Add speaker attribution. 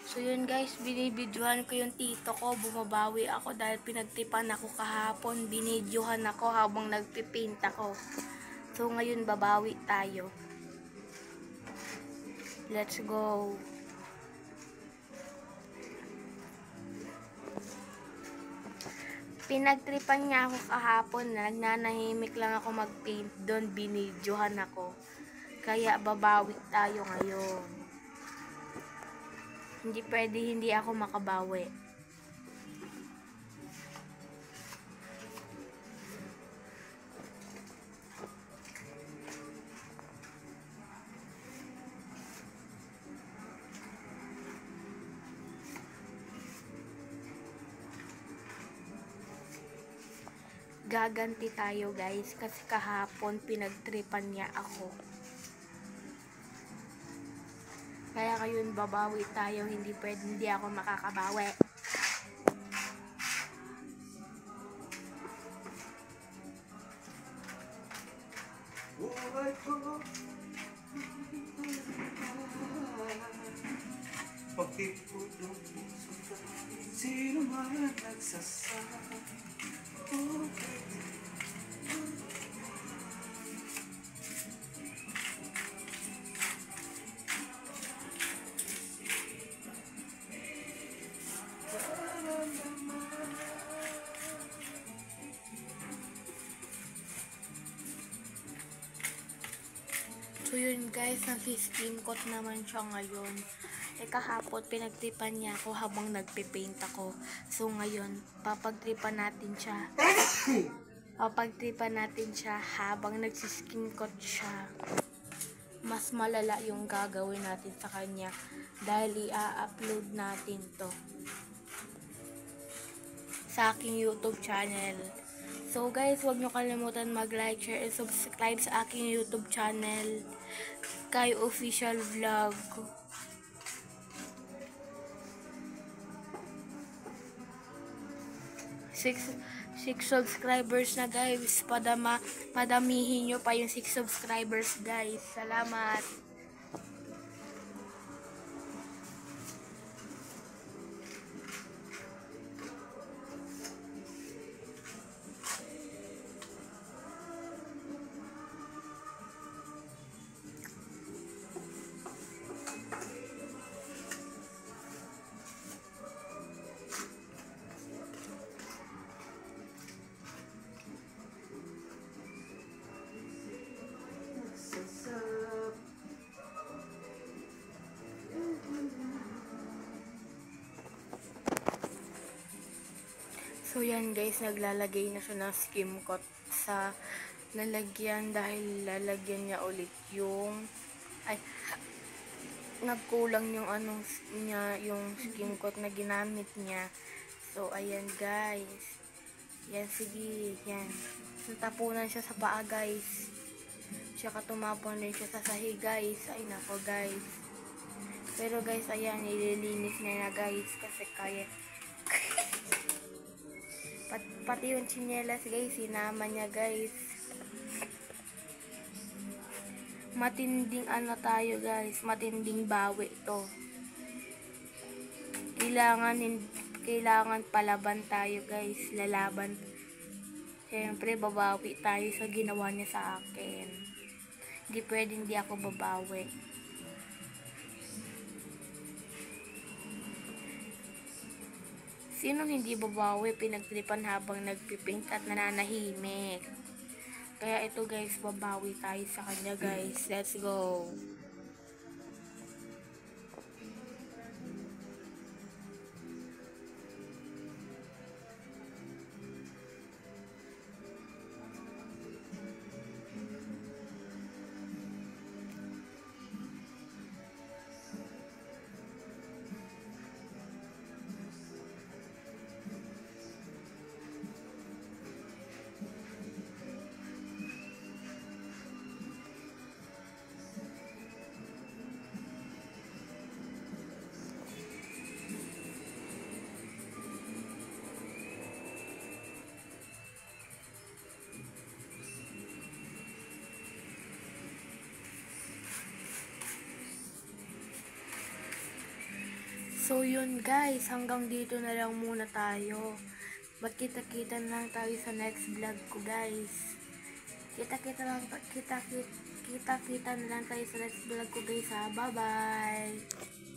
Speaker 1: So yun guys, binibidyohan ko yung tito ko. Bumabawi ako dahil pinagtipan ako kahapon. Binidyohan ako habang nagpipaint ako. So ngayon babawi tayo. Let's go. Pinagtripan niya ako kahapon. Nagnanahimik lang ako mag-paint doon. Binidyohan ako. Kaya babawi tayo ngayon. Hindi pwede hindi ako makabawi. Gaganti tayo guys kasi kahapon pinagtripan niya ako. Kaya ngayon babawi tayo, hindi pwede hindi ako makakabawi.
Speaker 2: Pagtipulong sino man nagsasabi
Speaker 1: So yun guys, nag-skin coat naman siya ngayon. Kahapon pinagtripan niya ako habang nagpipaint ako. So ngayon, papagtripan natin siya. Papagtripan natin siya habang nagsiskin coat siya. Mas malala yung gagawin natin sa kanya dahil i-upload natin to sa aking YouTube channel. So guys, huwag nyo kalimutan mag-like, share, and subscribe sa aking YouTube channel, Kai Official Vlog. Six subscribers na guys. Padamihin nyo pa yung 6 subscribers guys. Salamat. So yan guys, naglalagay na siya ng skim coat sa lalagyan dahil lalagyan niya ulit yung nagkulang yung yung skim coat na ginamit niya. So ayan guys. Yan, sige, yan. Natapunan siya sa paa guys. Tsaka tumapon rin siya sa sahig guys. Ay nako guys. Pero guys, ayan, nililinis niya na guys kasi kaya. Pati yung tsinelas guys, sinama niya guys. Matinding tayo guys, matinding bawi to. Kailangan palaban tayo guys, lalaban. Siyempre babawi tayo sa ginawa niya sa akin. Hindi pwede hindi ako babawi. Sinong hindi babawi pinagtripan habang nagpipaint at nananahimik? Kaya ito guys, babawi tayo sa kanya guys. Let's go! So yun guys, hanggang dito na lang muna tayo. Magkita-kita na lang tayo sa next vlog ko guys. Kita-kita na lang tayo sa next vlog ko guys ha. Bye bye!